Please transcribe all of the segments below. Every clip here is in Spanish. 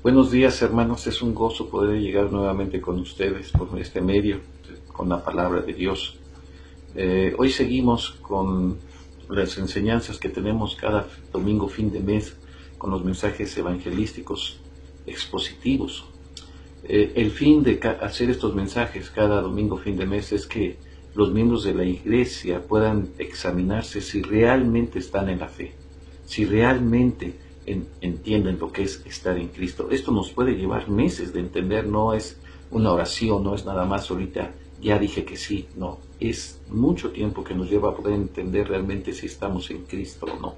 Buenos días, hermanos. Es un gozo poder llegar nuevamente con ustedes por este medio, con la palabra de Dios. Hoy seguimos con las enseñanzas que tenemos cada domingo, fin de mes, con los mensajes evangelísticos expositivos. El fin de hacer estos mensajes cada domingo, fin de mes, es que los miembros de la iglesia puedan examinarse si realmente están en la fe, si realmente entienden lo que es estar en Cristo. Esto nos puede llevar meses de entender, no es una oración, no es nada más ahorita, ya dije que sí, no, es mucho tiempo que nos lleva a poder entender realmente si estamos en Cristo o no.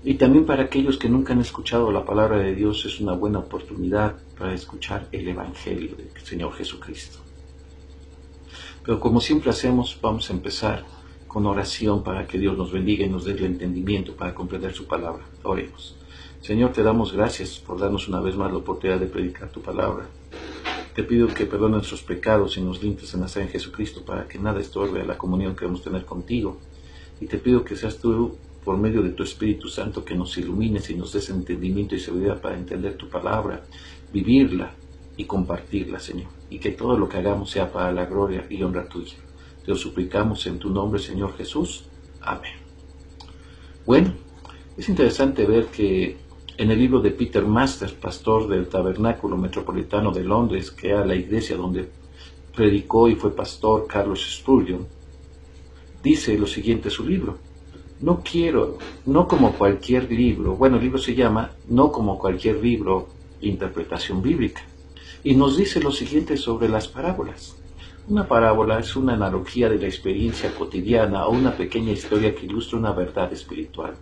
Y también para aquellos que nunca han escuchado la palabra de Dios, es una buena oportunidad para escuchar el Evangelio del Señor Jesucristo. Pero como siempre hacemos, vamos a empezar con oración para que Dios nos bendiga y nos dé el entendimiento para comprender su palabra. Oremos. Señor, te damos gracias por darnos una vez más la oportunidad de predicar tu palabra. Te pido que perdones nuestros pecados y nos limpies en la sangre de Jesucristo para que nada estorbe a la comunión que queremos tener contigo. Y te pido que seas tú, por medio de tu Espíritu Santo, que nos ilumines y nos des entendimiento y sabiduría para entender tu palabra, vivirla y compartirla, Señor. Y que todo lo que hagamos sea para la gloria y honra tuya. Te lo suplicamos en tu nombre, Señor Jesús. Amén. Bueno, es interesante ver que en el libro de Peter Masters, pastor del Tabernáculo Metropolitano de Londres, que era la iglesia donde predicó y fue pastor Carlos Spurgeon, dice lo siguiente en su libro: no como cualquier libro, bueno, el libro se llama No como cualquier libro, interpretación bíblica, y nos dice lo siguiente sobre las parábolas. Una parábola es una analogía de la experiencia cotidiana o una pequeña historia que ilustra una verdad espiritual.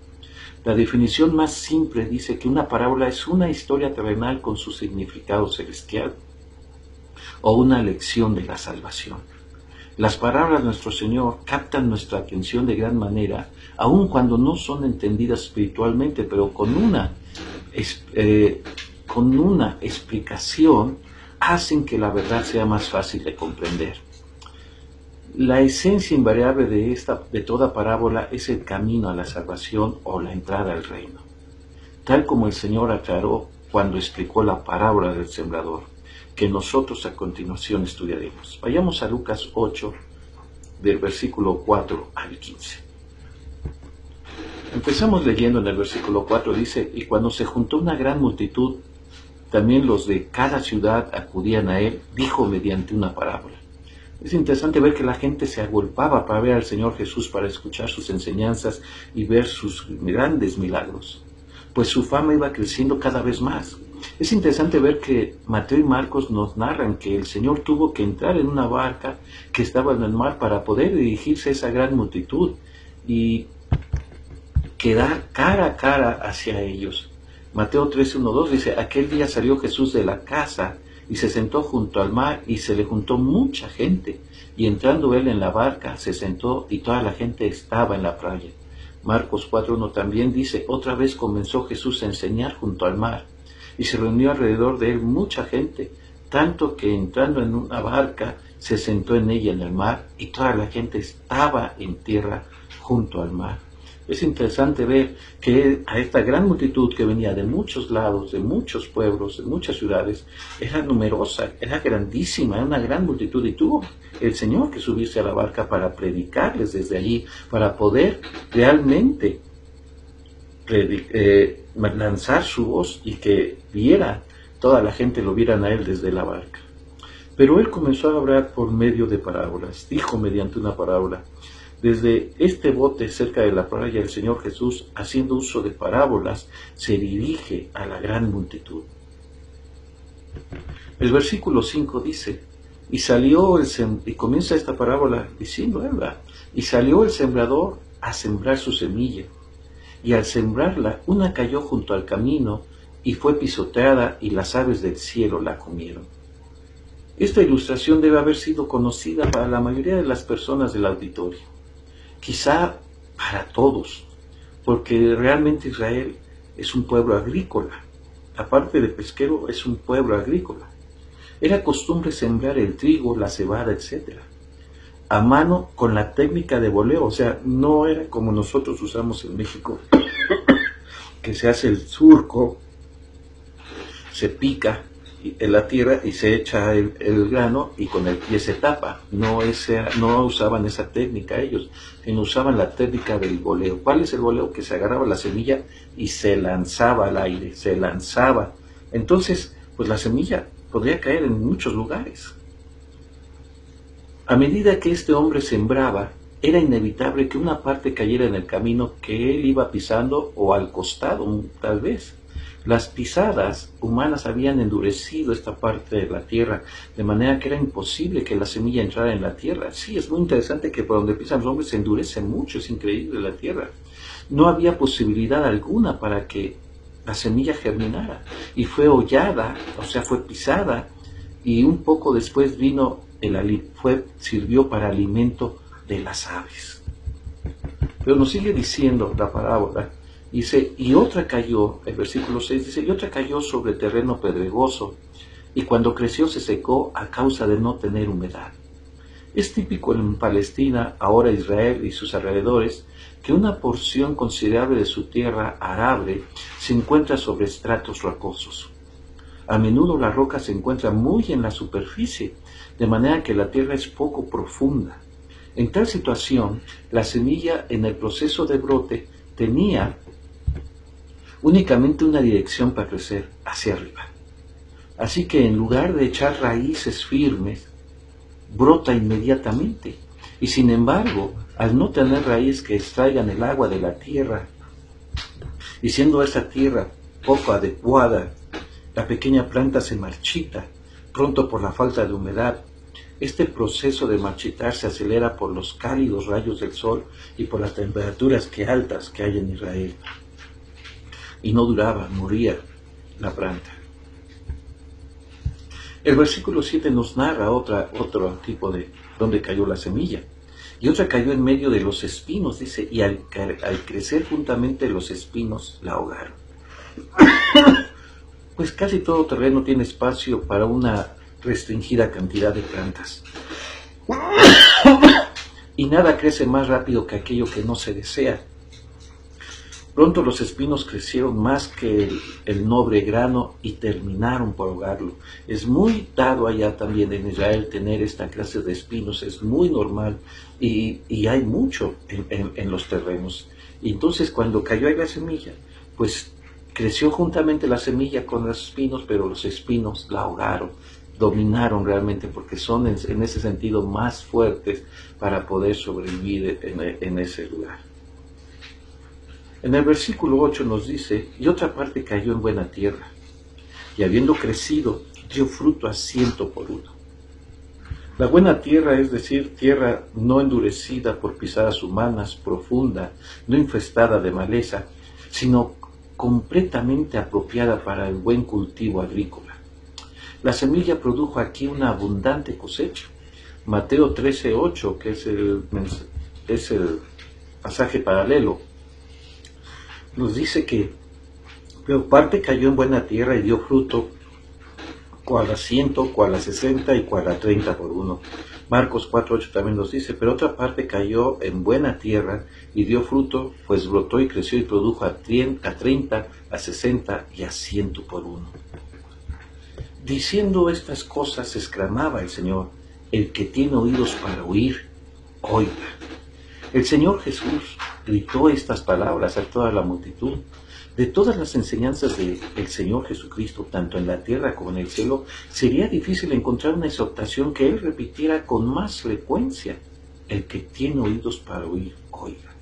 La definición más simple dice que una parábola es una historia terrenal con su significado celestial o una lección de la salvación. Las palabras de nuestro Señor captan nuestra atención de gran manera, aun cuando no son entendidas espiritualmente, pero con una explicación hacen que la verdad sea más fácil de comprender. La esencia invariable de toda parábola es el camino a la salvación o la entrada al reino, tal como el Señor aclaró cuando explicó la parábola del sembrador, que nosotros a continuación estudiaremos. Vayamos a Lucas 8, del versículo 4 al 15. Empezamos leyendo en el versículo 4, dice: y cuando se juntó una gran multitud, también los de cada ciudad acudían a él, dijo mediante una parábola. Es interesante ver que la gente se agolpaba para ver al Señor Jesús, para escuchar sus enseñanzas y ver sus grandes milagros, pues su fama iba creciendo cada vez más. Es interesante ver que Mateo y Marcos nos narran que el Señor tuvo que entrar en una barca que estaba en el mar para poder dirigirse a esa gran multitud y quedar cara a cara hacia ellos. Mateo 13:1-2 dice: aquel día salió Jesús de la casa y se sentó junto al mar, y se le juntó mucha gente, y entrando él en la barca se sentó, y toda la gente estaba en la playa. Marcos 4:1 también dice: otra vez comenzó Jesús a enseñar junto al mar, y se reunió alrededor de él mucha gente, tanto que entrando en una barca se sentó en ella en el mar, y toda la gente estaba en tierra junto al mar. Es interesante ver que a esta gran multitud que venía de muchos lados, de muchos pueblos, de muchas ciudades, era numerosa, era grandísima, era una gran multitud, y tuvo el Señor que subirse a la barca para predicarles desde allí, para poder realmente lanzar su voz y que viera, toda la gente lo vieran a él desde la barca. Pero él comenzó a hablar por medio de parábolas, dijo mediante una parábola. Desde este bote cerca de la playa, el Señor Jesús, haciendo uso de parábolas, se dirige a la gran multitud. El versículo 5 dice: y comienza esta parábola diciendo, ¿verdad? Y salió el sembrador a sembrar su semilla, y al sembrarla, una cayó junto al camino, y fue pisoteada, y las aves del cielo la comieron. Esta ilustración debe haber sido conocida para la mayoría de las personas del auditorio. Quizá para todos, porque realmente Israel es un pueblo agrícola. Aparte de pesquero, es un pueblo agrícola. Era costumbre sembrar el trigo, la cebada, etc., a mano con la técnica de boleo. O sea, no era como nosotros usamos en México, que se hace el surco, se pica en la tierra y se echa el grano y con el pie se tapa. No usaban esa técnica ellos, sino usaban la técnica del voleo. ¿Cuál es el voleo? Que se agarraba la semilla y se lanzaba al aire, se lanzaba. Entonces, pues la semilla podría caer en muchos lugares. A medida que este hombre sembraba, era inevitable que una parte cayera en el camino que él iba pisando o al costado, tal vez. Las pisadas humanas habían endurecido esta parte de la tierra, de manera que era imposible que la semilla entrara en la tierra. Sí, es muy interesante que por donde pisan los hombres se endurece mucho, es increíble la tierra. No había posibilidad alguna para que la semilla germinara, y fue hollada, o sea, fue pisada, y un poco después sirvió para alimento de las aves. Pero nos sigue diciendo la parábola. Dice, y otra cayó, el versículo 6 dice, y otra cayó sobre terreno pedregoso, y cuando creció se secó a causa de no tener humedad. Es típico en Palestina, ahora Israel y sus alrededores, que una porción considerable de su tierra arable se encuentra sobre estratos rocosos. A menudo la roca se encuentra muy en la superficie, de manera que la tierra es poco profunda. En tal situación, la semilla en el proceso de brote tenía únicamente una dirección para crecer, hacia arriba. Así que en lugar de echar raíces firmes, brota inmediatamente. Y sin embargo, al no tener raíces que extraigan el agua de la tierra, y siendo esa tierra poco adecuada, la pequeña planta se marchita, pronto por la falta de humedad. Este proceso de marchitar se acelera por los cálidos rayos del sol y por las temperaturas altas que hay en Israel. Y no duraba, moría la planta. El versículo 7 nos narra otro tipo de donde cayó la semilla. Y otra cayó en medio de los espinos, dice, y al crecer juntamente los espinos la ahogaron. Pues casi todo terreno tiene espacio para una restringida cantidad de plantas. Y nada crece más rápido que aquello que no se desea. Pronto los espinos crecieron más que el noble grano y terminaron por ahogarlo. Es muy dado allá también en Israel tener esta clase de espinos, es muy normal y hay mucho en los terrenos. Y entonces cuando cayó ahí la semilla, pues creció juntamente la semilla con los espinos, pero los espinos la ahogaron, dominaron realmente porque son en ese sentido más fuertes para poder sobrevivir en ese lugar. En el versículo 8 nos dice, y otra parte cayó en buena tierra, y habiendo crecido, dio fruto a 100 por uno. La buena tierra, es decir, tierra no endurecida por pisadas humanas, profunda, no infestada de maleza, sino completamente apropiada para el buen cultivo agrícola. La semilla produjo aquí una abundante cosecha. Mateo 13:8, que es el pasaje paralelo, nos dice que pero parte cayó en buena tierra y dio fruto, cual a 100, cual a 60 y cual a 30 por uno. Marcos 4:8 también nos dice, pero otra parte cayó en buena tierra y dio fruto, pues brotó y creció y produjo a 30, a 60 y a 100 por uno. Diciendo estas cosas exclamaba el Señor, el que tiene oídos para oír, oiga. El Señor Jesús gritó estas palabras a toda la multitud. De todas las enseñanzas del Señor Jesucristo, tanto en la tierra como en el cielo, sería difícil encontrar una exhortación que Él repitiera con más frecuencia. El que tiene oídos para oír, oiga.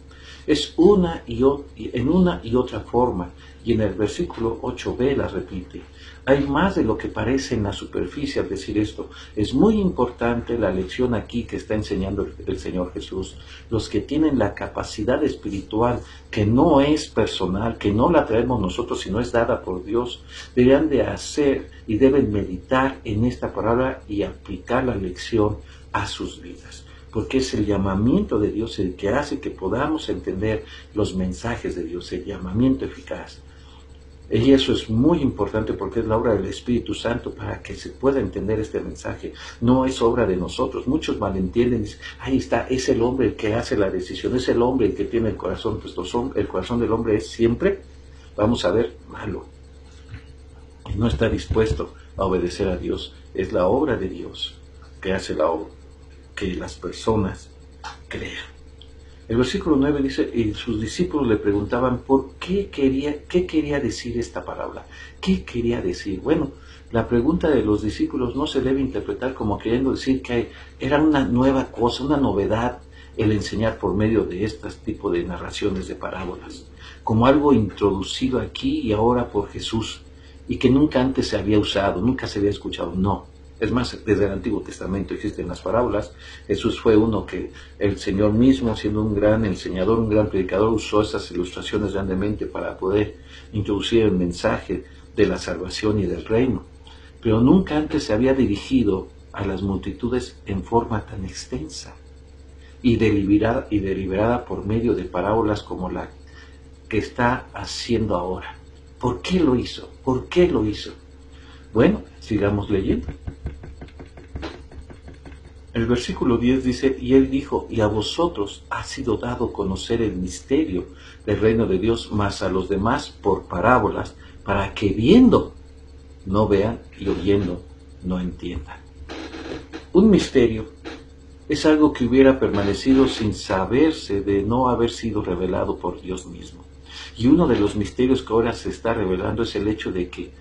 Es en una y otra forma, y en el versículo 8b la repite. Hay más de lo que parece en la superficie al decir esto. Es muy importante la lección aquí que está enseñando el Señor Jesús. Los que tienen la capacidad espiritual, que no es personal, que no la traemos nosotros, sino es dada por Dios, deberán de hacer y deben meditar en esta palabra y aplicar la lección a sus vidas. Porque es el llamamiento de Dios el que hace que podamos entender los mensajes de Dios, el llamamiento eficaz. Y eso es muy importante porque es la obra del Espíritu Santo para que se pueda entender este mensaje. No es obra de nosotros. Muchos malentienden. Dicen, ahí está, es el hombre el que hace la decisión, es el hombre el que tiene el corazón. Pues el corazón del hombre es siempre, vamos a ver, malo. y no está dispuesto a obedecer a Dios. Es la obra de Dios que hace la obra, que las personas crean. El versículo 9 dice, y sus discípulos le preguntaban qué quería decir esta palabra. ¿Qué quería decir? Bueno, la pregunta de los discípulos no se debe interpretar como queriendo decir que era una nueva cosa, una novedad el enseñar por medio de este tipo de narraciones de parábolas, como algo introducido aquí y ahora por Jesús, y que nunca antes se había usado, nunca se había escuchado. No. Es más, desde el Antiguo Testamento existen las parábolas. Jesús fue uno que el Señor mismo, siendo un gran enseñador, un gran predicador, usó esas ilustraciones grandemente para poder introducir el mensaje de la salvación y del reino. Pero nunca antes se había dirigido a las multitudes en forma tan extensa y deliberada por medio de parábolas como la que está haciendo ahora. ¿Por qué lo hizo? ¿Por qué lo hizo? Bueno, sigamos leyendo. El versículo 10 dice, y él dijo, y a vosotros ha sido dado conocer el misterio del reino de Dios, mas a los demás por parábolas, para que viendo no vean y oyendo no entiendan. Un misterio es algo que hubiera permanecido sin saberse de no haber sido revelado por Dios mismo. Y uno de los misterios que ahora se está revelando es el hecho de que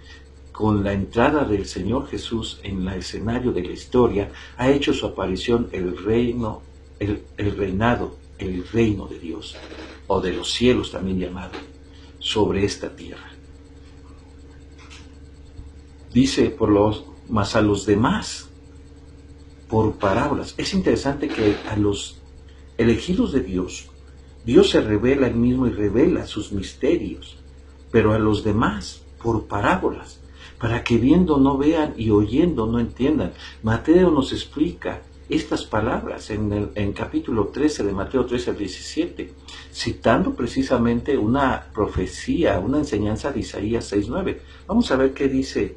con la entrada del Señor Jesús en el escenario de la historia, ha hecho su aparición el reino de Dios, o de los cielos también llamado, sobre esta tierra. Dice, mas a los demás, por parábolas. Es interesante que a los elegidos de Dios, Dios se revela él mismo y revela sus misterios, pero a los demás, por parábolas, para que viendo no vean y oyendo no entiendan. Mateo nos explica estas palabras en capítulo 13 de Mateo 13 al 17, citando precisamente una profecía, una enseñanza de Isaías 6:9. Vamos a ver qué dice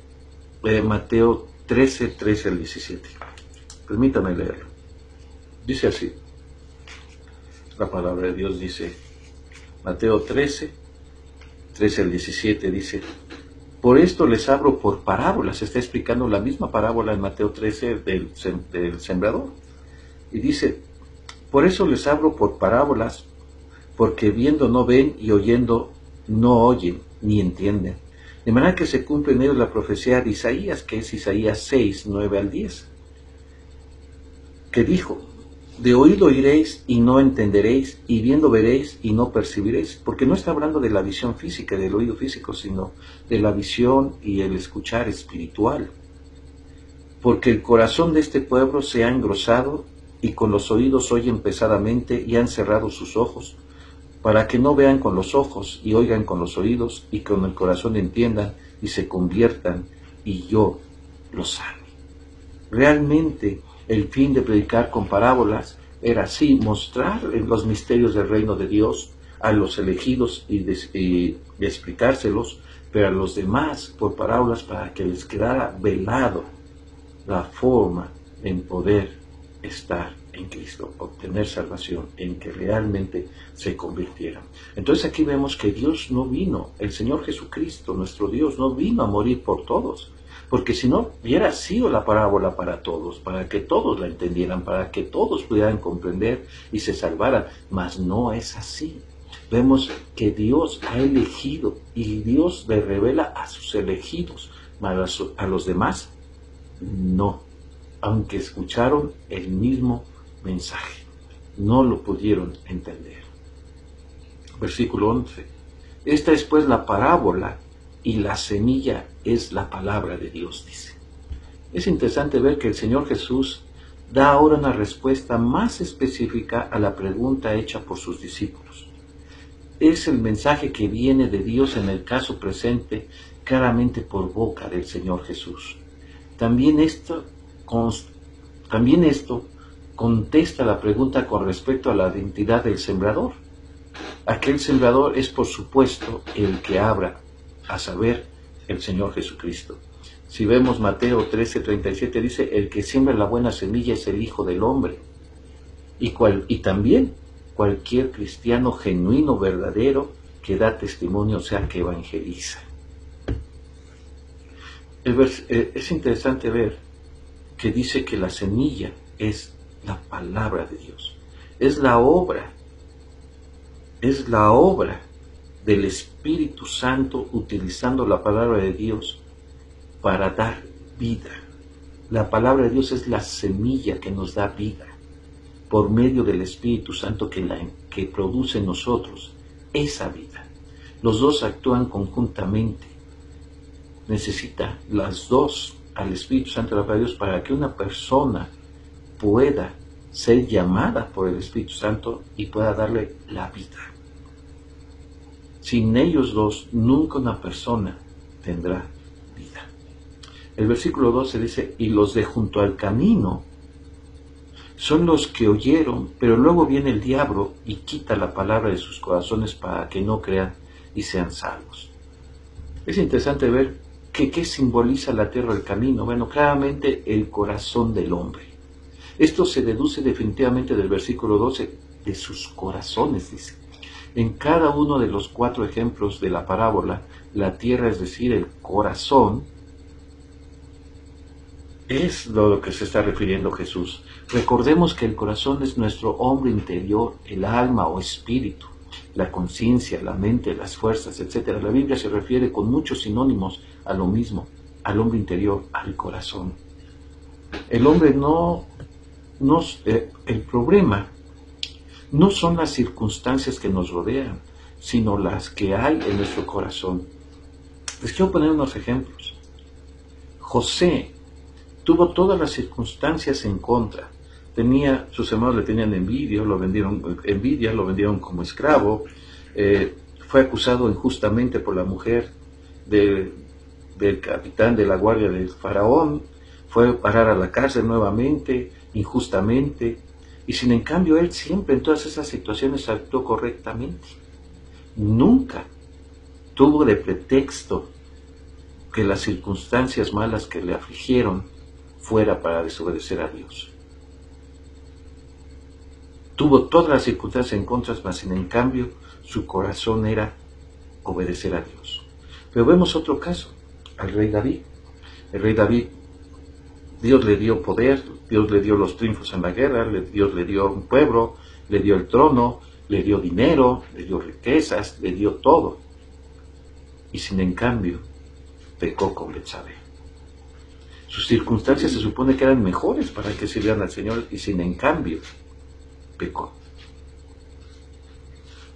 Mateo 13, 13 al 17. Permítame leerlo. Dice así, la palabra de Dios dice, Mateo 13, 13 al 17 dice, por esto les hablo por parábolas. Está explicando la misma parábola en Mateo 13 del sembrador. Y dice, por eso les hablo por parábolas, porque viendo no ven y oyendo no oyen ni entienden. De manera que se cumple en ellos la profecía de Isaías, que es Isaías 6, 9 al 10, que dijo, de oído oiréis y no entenderéis, y viendo veréis y no percibiréis, porque no está hablando de la visión física, del oído físico, sino de la visión y el escuchar espiritual. Porque el corazón de este pueblo se ha engrosado, y con los oídos oyen pesadamente, y han cerrado sus ojos, para que no vean con los ojos, y oigan con los oídos, y con el corazón entiendan, y se conviertan, y yo los sane. Realmente, el fin de predicar con parábolas era así, mostrar los misterios del reino de Dios a los elegidos y explicárselos, pero a los demás por parábolas para que les quedara velado la forma en poder estar en Cristo, obtener salvación, en que realmente se convirtieran. Entonces aquí vemos que Dios no vino, el Señor Jesucristo, nuestro Dios, no vino a morir por todos, porque si no, hubiera sido la parábola para todos, para que todos la entendieran, para que todos pudieran comprender y se salvaran, mas no es así. Vemos que Dios ha elegido y Dios le revela a sus elegidos, mas a los demás no, aunque escucharon el mismo mensaje, no lo pudieron entender. Versículo 11. Esta es pues la parábola, y la semilla es la palabra de Dios, dice. Es interesante ver que el Señor Jesús da ahora una respuesta más específica a la pregunta hecha por sus discípulos. Es el mensaje que viene de Dios en el caso presente, claramente por boca del Señor Jesús. También esto contesta la pregunta con respecto a la identidad del sembrador. Aquel sembrador es, por supuesto, el que habla, a saber, el Señor Jesucristo. Si vemos Mateo 13:37, dice, el que siembra la buena semilla es el Hijo del Hombre. Y también cualquier cristiano genuino, verdadero, que da testimonio, o sea, que evangeliza. Es interesante ver que dice que la semilla es la palabra de Dios. Es la obra del Espíritu Santo utilizando la palabra de Dios para dar vida. La palabra de Dios es la semilla que nos da vida por medio del Espíritu Santo que produce en nosotros esa vida. Los dos actúan conjuntamente. Necesita las dos al Espíritu Santo y la palabra de Dios para que una persona pueda ser llamada por el Espíritu Santo y pueda darle la vida. Sin ellos dos, nunca una persona tendrá vida. El versículo 12 dice, y los de junto al camino son los que oyeron, pero luego viene el diablo y quita la palabra de sus corazones para que no crean y sean salvos. Es interesante ver que qué simboliza la tierra del camino. Bueno, claramente el corazón del hombre. Esto se deduce definitivamente del versículo 12, de sus corazones, dice. En cada uno de los 4 ejemplos de la parábola, la tierra, es decir, el corazón, es lo que se está refiriendo Jesús. Recordemos que el corazón es nuestro hombre interior, el alma o espíritu, la conciencia, la mente, las fuerzas, etc. La Biblia se refiere con muchos sinónimos a lo mismo, al hombre interior, al corazón. El hombre el problema no son las circunstancias que nos rodean, sino las que hay en nuestro corazón. Les quiero poner unos ejemplos. José tuvo todas las circunstancias en contra. Sus hermanos le tenían envidia, lo vendieron como esclavo, fue acusado injustamente por la mujer del capitán de la guardia del faraón, fue a parar a la cárcel nuevamente, injustamente, y sin en cambio él siempre en todas esas situaciones actuó correctamente. Nunca tuvo de pretexto que las circunstancias malas que le afligieron fuera para desobedecer a Dios. Tuvo todas las circunstancias en contra, mas sin en cambio su corazón era obedecer a Dios. Pero vemos otro caso, al rey David. El rey David, Dios le dio poder, Dios le dio los triunfos en la guerra, Dios le dio un pueblo, le dio el trono, le dio dinero, le dio riquezas, le dio todo. Y sin en cambio, pecó con Betsabé. Sus circunstancias se supone que eran mejores para que sirvieran al Señor y sin en cambio, pecó.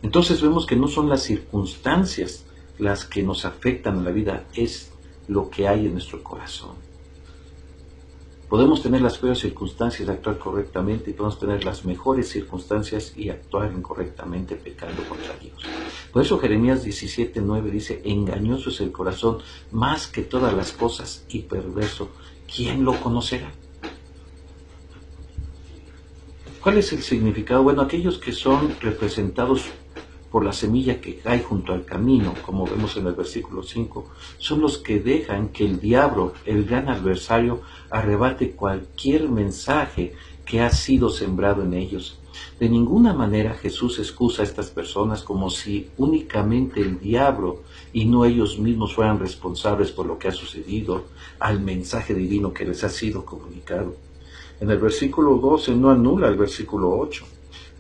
Entonces vemos que no son las circunstancias las que nos afectan en la vida, es lo que hay en nuestro corazón. Podemos tener las peores circunstancias de actuar correctamente y podemos tener las mejores circunstancias y actuar incorrectamente pecando contra Dios. Por eso Jeremías 17:9 dice, engañoso es el corazón más que todas las cosas y perverso, ¿quién lo conocerá? ¿Cuál es el significado? Bueno, aquellos que son representados por la semilla que cae junto al camino, como vemos en el versículo 5, son los que dejan que el diablo, el gran adversario, arrebate cualquier mensaje que ha sido sembrado en ellos. De ninguna manera Jesús excusa a estas personas como si únicamente el diablo y no ellos mismos fueran responsables por lo que ha sucedido al mensaje divino que les ha sido comunicado. En el versículo 12 no anula el versículo 8.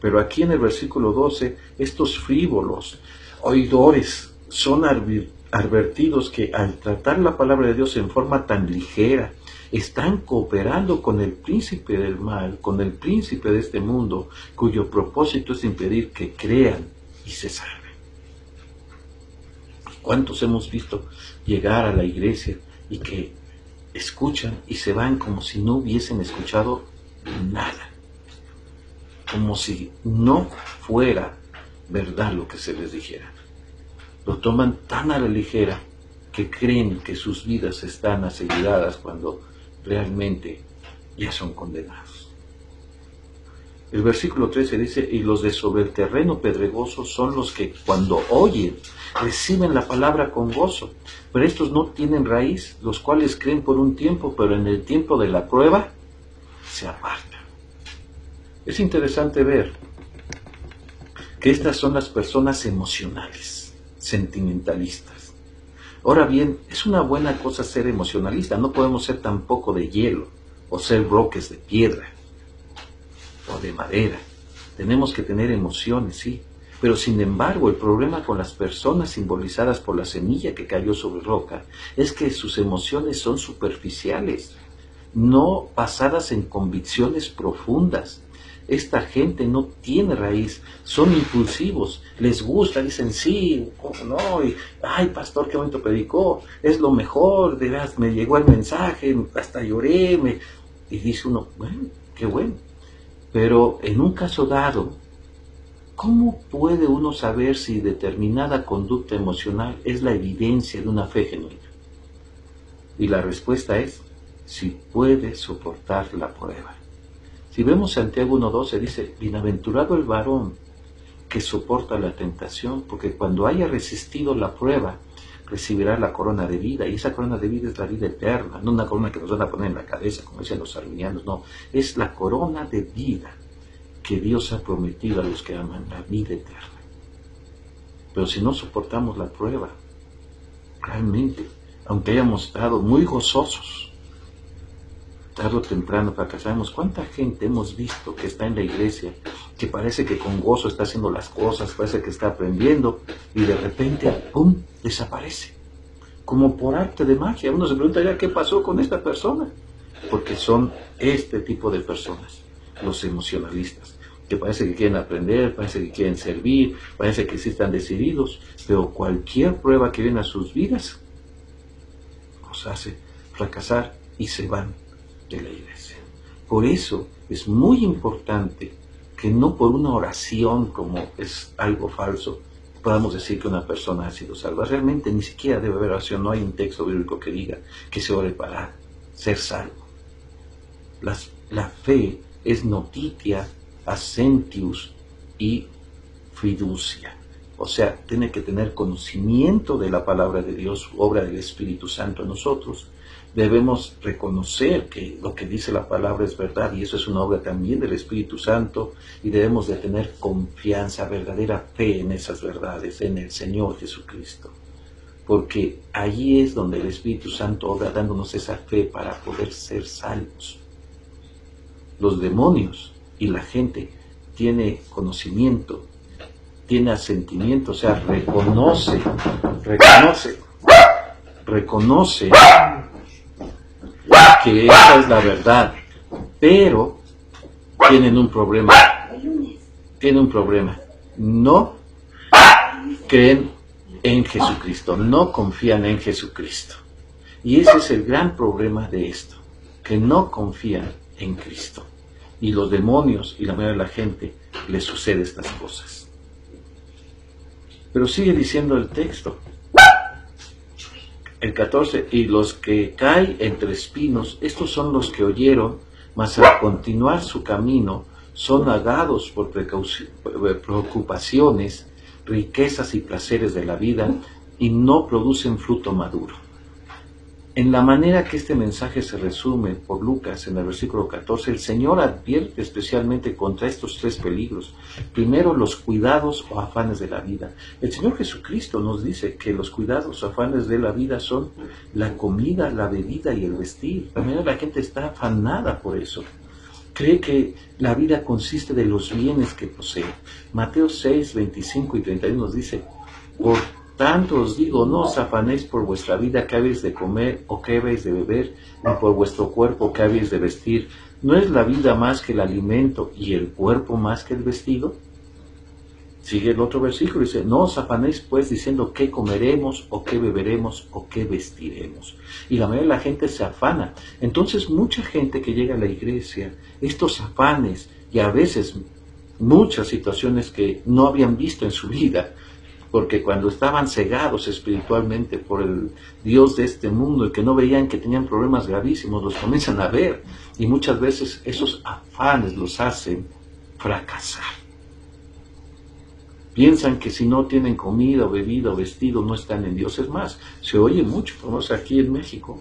Pero aquí en el versículo 12, estos frívolos oidores son advertidos que al tratar la palabra de Dios en forma tan ligera, están cooperando con el príncipe del mal, con el príncipe de este mundo, cuyo propósito es impedir que crean y se salven. ¿Cuántos hemos visto llegar a la iglesia y que escuchan y se van como si no hubiesen escuchado nada? Como si no fuera verdad lo que se les dijera. Lo toman tan a la ligera que creen que sus vidas están aseguradas cuando realmente ya son condenados. El versículo 13 dice, y los de sobre el terreno pedregoso son los que cuando oyen, reciben la palabra con gozo, pero estos no tienen raíz, los cuales creen por un tiempo, pero en el tiempo de la prueba se apartan. Es interesante ver que estas son las personas emocionales, sentimentalistas. Ahora bien, es una buena cosa ser emocionalista, no podemos ser tampoco de hielo o ser bloques de piedra o de madera. Tenemos que tener emociones, sí, pero sin embargo el problema con las personas simbolizadas por la semilla que cayó sobre roca es que sus emociones son superficiales, no basadas en convicciones profundas. Esta gente no tiene raíz, son impulsivos, les gusta, dicen sí, ¿cómo no? Y, ay, pastor, qué bonito predicó, es lo mejor, de veras, me llegó el mensaje, hasta lloré, y dice uno, bueno, qué bueno. Pero en un caso dado, ¿cómo puede uno saber si determinada conducta emocional es la evidencia de una fe genuina? Y la respuesta es, si puede soportar la prueba. Si vemos Santiago 1:12 dice, bienaventurado el varón que soporta la tentación, porque cuando haya resistido la prueba, recibirá la corona de vida, y esa corona de vida es la vida eterna, no una corona que nos van a poner en la cabeza, como decían los arminianos, no, es la corona de vida que Dios ha prometido a los que aman, la vida eterna. Pero si no soportamos la prueba, realmente, aunque hayamos estado muy gozosos, tarde o temprano fracasamos. ¿Cuánta gente hemos visto que está en la iglesia, que parece que con gozo está haciendo las cosas, parece que está aprendiendo, y de repente, ¡pum!, desaparece? Como por arte de magia. Uno se pregunta ya, ¿qué pasó con esta persona? Porque son este tipo de personas, los emocionalistas, que parece que quieren aprender, parece que quieren servir, parece que sí están decididos, pero cualquier prueba que viene a sus vidas los hace fracasar y se van de la iglesia. Por eso es muy importante que no por una oración, como es algo falso, podamos decir que una persona ha sido salva. Realmente ni siquiera debe haber oración, no hay un texto bíblico que diga que se ore para ser salvo. La fe es notitia, assentius y fiducia. O sea, tiene que tener conocimiento de la palabra de Dios, obra del Espíritu Santo en nosotros. Debemos reconocer que lo que dice la palabra es verdad, y eso es una obra también del Espíritu Santo, y debemos de tener confianza, verdadera fe en esas verdades, en el Señor Jesucristo, porque allí es donde el Espíritu Santo obra dándonos esa fe para poder ser salvos. Los demonios y la gente tiene conocimiento, tiene asentimiento, o sea, reconoce que esa es la verdad, pero tienen un problema, no creen en Jesucristo, no confían en Jesucristo, y ese es el gran problema de esto, que no confían en Cristo, y los demonios y la mayoría de la gente les sucede estas cosas. Pero sigue diciendo el texto, el 14, y los que caen entre espinos, estos son los que oyeron, mas al continuar su camino son agados por preocupaciones, riquezas y placeres de la vida, y no producen fruto maduro. En la manera que este mensaje se resume por Lucas en el versículo 14, el Señor advierte especialmente contra estos tres peligros. Primero, los cuidados o afanes de la vida. El Señor Jesucristo nos dice que los cuidados o afanes de la vida son la comida, la bebida y el vestir. También la gente está afanada por eso. Cree que la vida consiste de los bienes que posee. Mateo 6, 25 y 31 nos dice, por tanto os digo, no os afanéis por vuestra vida qué habéis de comer o qué habéis de beber, ni por vuestro cuerpo qué habéis de vestir. ¿No es la vida más que el alimento y el cuerpo más que el vestido? Sigue el otro versículo, dice, no os afanéis pues diciendo qué comeremos o qué beberemos o qué vestiremos. Y la mayoría de la gente se afana. Entonces mucha gente que llega a la iglesia, estos afanes y a veces muchas situaciones que no habían visto en su vida, porque cuando estaban cegados espiritualmente por el Dios de este mundo y que no veían que tenían problemas gravísimos, los comienzan a ver, y muchas veces esos afanes los hacen fracasar. Piensan que si no tienen comida, o bebida o vestido no están en Dios. Es más, se oye mucho, por ejemplo, aquí en México,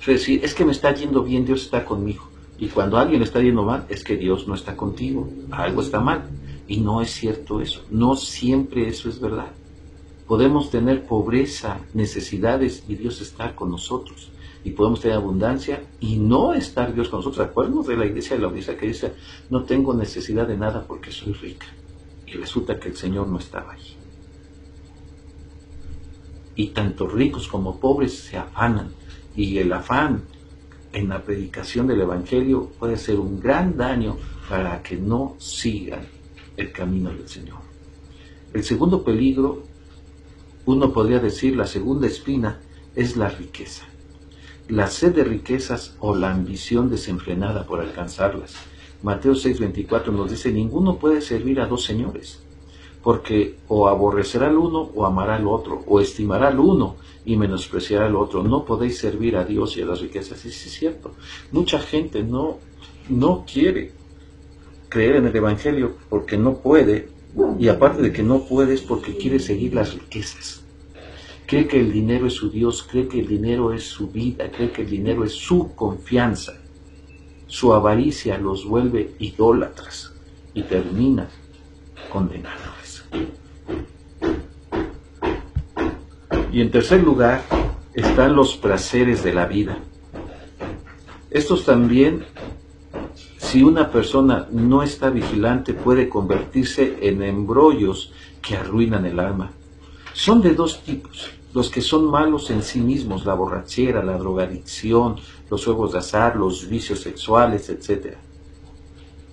es decir, es que me está yendo bien, Dios está conmigo. Y cuando a alguien le está yendo mal, es que Dios no está contigo, algo está mal. Y no es cierto eso, no siempre eso es verdad. Podemos tener pobreza, necesidades y Dios está con nosotros. Y podemos tener abundancia y no estar Dios con nosotros. Acuérdenos de la iglesia de la Odisea que dice, no tengo necesidad de nada porque soy rica. Y resulta que el Señor no estaba allí. Y tanto ricos como pobres se afanan. Y el afán en la predicación del Evangelio puede ser un gran daño para que no sigan el camino del Señor. El segundo peligro, uno podría decir, la segunda espina, es la riqueza. La sed de riquezas o la ambición desenfrenada por alcanzarlas. Mateo 6:24 nos dice, ninguno puede servir a dos señores, porque o aborrecerá al uno o amará al otro, o estimará al uno y menospreciará al otro. No podéis servir a Dios y a las riquezas. Y sí es cierto, mucha gente no quiere creer en el Evangelio porque no puede, y aparte de que no puede es porque quiere seguir las riquezas. Cree que el dinero es su Dios, cree que el dinero es su vida, cree que el dinero es su confianza. Su avaricia los vuelve idólatras y termina condenándoles. Y en tercer lugar están los placeres de la vida. Estos también, si una persona no está vigilante, puede convertirse en embrollos que arruinan el alma. Son de dos tipos: los que son malos en sí mismos, la borrachera, la drogadicción, los juegos de azar, los vicios sexuales, etc.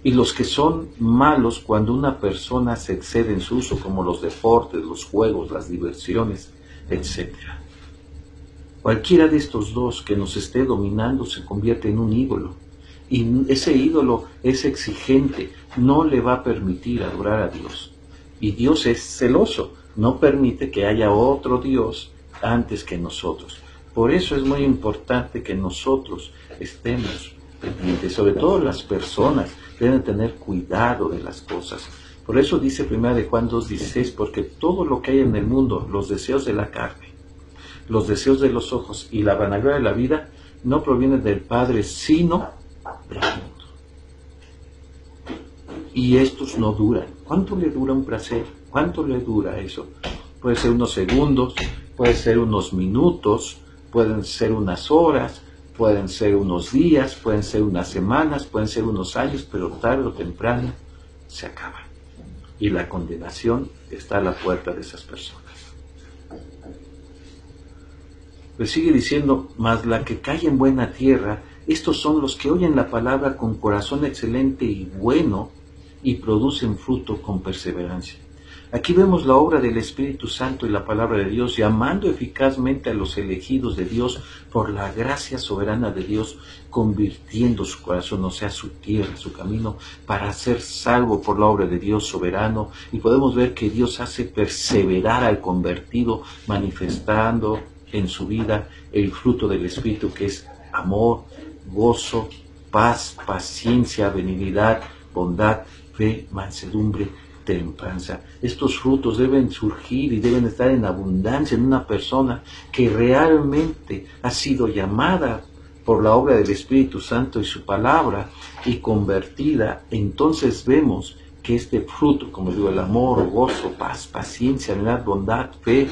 Y los que son malos cuando una persona se excede en su uso, como los deportes, los juegos, las diversiones, etc. Cualquiera de estos dos que nos esté dominando se convierte en un ídolo. Y ese ídolo es exigente, no le va a permitir adorar a Dios. Y Dios es celoso, no permite que haya otro Dios antes que nosotros. Por eso es muy importante que nosotros estemos pendientes, sobre todo las personas deben tener cuidado de las cosas. Por eso dice 1 de Juan 2:16, porque todo lo que hay en el mundo, los deseos de la carne, los deseos de los ojos y la vanagloria de la vida, no provienen del Padre, sino del mundo. Y estos no duran. ¿Cuánto le dura un placer? ¿Cuánto le dura eso? Puede ser unos segundos, puede ser unos minutos, pueden ser unas horas, pueden ser unos días, pueden ser unas semanas, pueden ser unos años, pero tarde o temprano se acaba. Y la condenación está a la puerta de esas personas. Pues sigue diciendo, mas la que cae en buena tierra, estos son los que oyen la palabra con corazón excelente y bueno y producen fruto con perseverancia. Aquí vemos la obra del Espíritu Santo y la palabra de Dios, llamando eficazmente a los elegidos de Dios por la gracia soberana de Dios, convirtiendo su corazón, o sea, su tierra, su camino, para ser salvo por la obra de Dios soberano. Y podemos ver que Dios hace perseverar al convertido, manifestando en su vida el fruto del Espíritu, que es amor, gozo, paz, paciencia, benignidad, bondad, fe, mansedumbre, templanza. Estos frutos deben surgir y deben estar en abundancia en una persona que realmente ha sido llamada por la obra del Espíritu Santo y su palabra y convertida. Entonces vemos que este fruto, como digo, el amor, gozo, paz, paciencia, bondad, fe,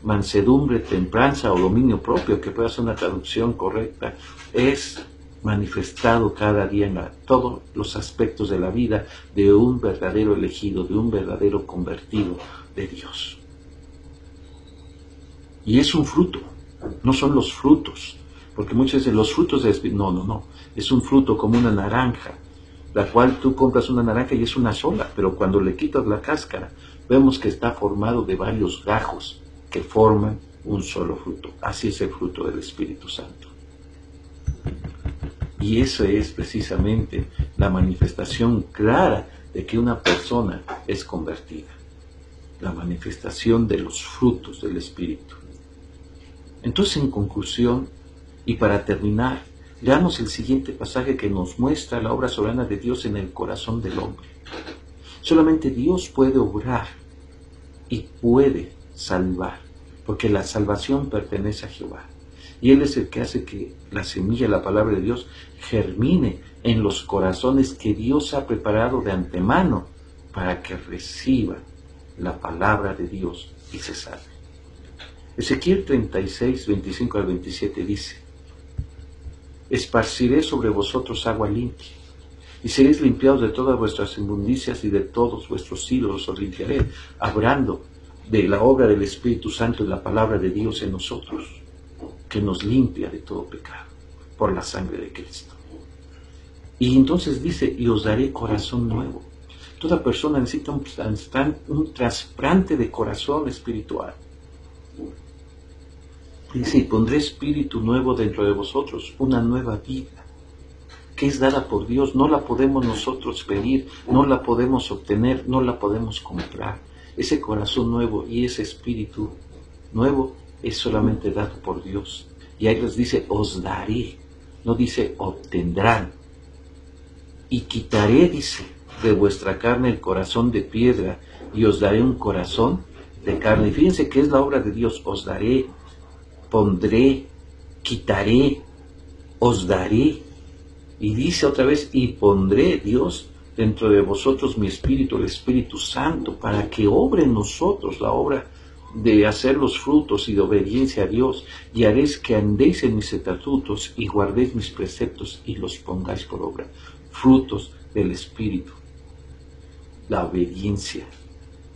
mansedumbre, templanza o dominio propio, que pueda ser una traducción correcta, es manifestado cada día en todos los aspectos de la vida de un verdadero elegido, de un verdadero convertido de Dios. Y es un fruto, no son los frutos, porque muchos dicen los frutos de Espíritu. No, es un fruto como una naranja, la cual tú compras una naranja y es una sola, pero cuando le quitas la cáscara, vemos que está formado de varios gajos que forman un solo fruto. Así es el fruto del Espíritu Santo. Y eso es precisamente la manifestación clara de que una persona es convertida. La manifestación de los frutos del Espíritu. Entonces, en conclusión, y para terminar, leamos el siguiente pasaje que nos muestra la obra soberana de Dios en el corazón del hombre. Solamente Dios puede obrar y puede salvar, porque la salvación pertenece a Jehová. Y Él es el que hace que la semilla, la palabra de Dios, germine en los corazones que Dios ha preparado de antemano para que reciban la palabra de Dios y se salve. Ezequiel 36, 25 al 27 dice: esparciré sobre vosotros agua limpia, y seréis limpiados de todas vuestras inmundicias, y de todos vuestros ídolos os limpiaré, hablando de la obra del Espíritu Santo y la palabra de Dios en nosotros, que nos limpia de todo pecado, por la sangre de Cristo. Y entonces dice: y os daré corazón nuevo. Toda persona necesita un trasplante de corazón espiritual. Dice: y pondré espíritu nuevo dentro de vosotros, una nueva vida, que es dada por Dios. No la podemos nosotros pedir, no la podemos obtener, no la podemos comprar. Ese corazón nuevo y ese espíritu nuevo es solamente dado por Dios. Y ahí les dice: os daré, no dice obtendrán. Y quitaré, dice, de vuestra carne el corazón de piedra, y os daré un corazón de carne. Y fíjense que es la obra de Dios: os daré, pondré, quitaré, os daré. Y dice otra vez: y pondré, Dios, dentro de vosotros mi espíritu, el Espíritu Santo, para que obre en nosotros la obra de hacer los frutos y de obediencia a Dios, y haréis que andéis en mis estatutos y guardéis mis preceptos y los pongáis por obra. Frutos del Espíritu, la obediencia.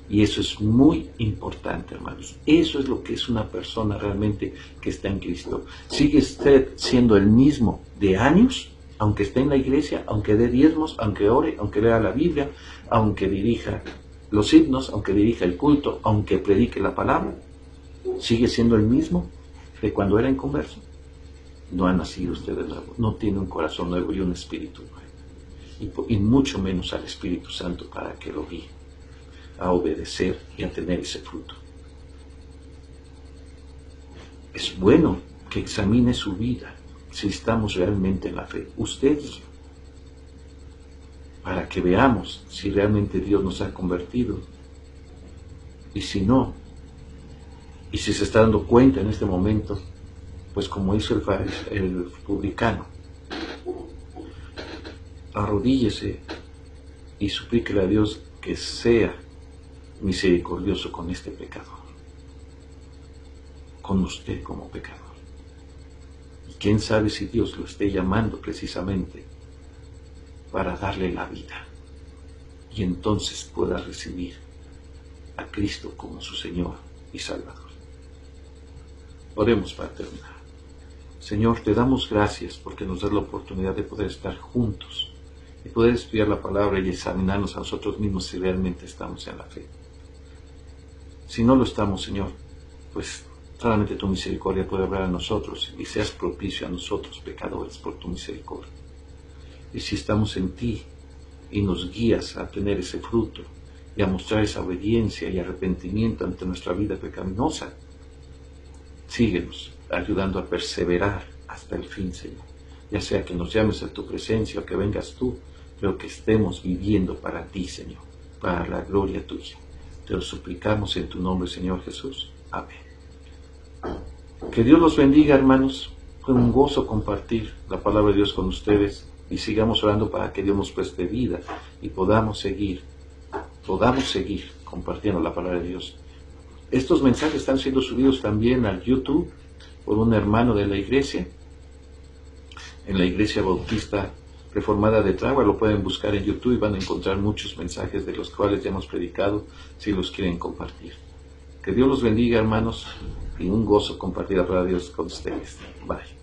Y eso es muy importante, hermanos. Eso es lo que es una persona realmente que está en Cristo. ¿Sigue usted siendo el mismo de años? Aunque esté en la iglesia, aunque dé diezmos, aunque ore, aunque lea la Biblia, aunque dirija los himnos, aunque dirija el culto, aunque predique la palabra, ¿sigue siendo el mismo de cuando era inconverso? No ha nacido usted de nuevo, no tiene un corazón nuevo y un espíritu nuevo, y mucho menos al Espíritu Santo para que lo guíe a obedecer y a tener ese fruto. Es bueno que examine su vida, si estamos realmente en la fe, usted y yo, para que veamos si realmente Dios nos ha convertido, y si no, y si se está dando cuenta en este momento, pues como hizo el publicano, arrodíllese y suplíquele a Dios que sea misericordioso con este pecador, con usted como pecador. Y quién sabe si Dios lo esté llamando precisamente para darle la vida, y entonces pueda recibir a Cristo como su Señor y Salvador. Oremos para terminar. Señor, te damos gracias porque nos das la oportunidad de poder estar juntos y poder estudiar la palabra y examinarnos a nosotros mismos si realmente estamos en la fe. Si no lo estamos, Señor, pues solamente tu misericordia puede hablar a nosotros y seas propicio a nosotros, pecadores, por tu misericordia. Y si estamos en ti y nos guías a tener ese fruto y a mostrar esa obediencia y arrepentimiento ante nuestra vida pecaminosa, síguenos ayudando a perseverar hasta el fin, Señor. Ya sea que nos llames a tu presencia o que vengas tú, pero que estemos viviendo para ti, Señor, para la gloria tuya. Te lo suplicamos en tu nombre, Señor Jesús. Amén. Que Dios los bendiga, hermanos. Fue un gozo compartir la palabra de Dios con ustedes y sigamos orando para que Dios nos preste vida y podamos seguir compartiendo la palabra de Dios. Estos mensajes están siendo subidos también al YouTube por un hermano de la iglesia, en la Iglesia Bautista Reformada de Trágua. Lo pueden buscar en YouTube y van a encontrar muchos mensajes de los cuales ya hemos predicado, si los quieren compartir. Que Dios los bendiga, hermanos, y un gozo compartir la palabra de Dios con ustedes. Bye.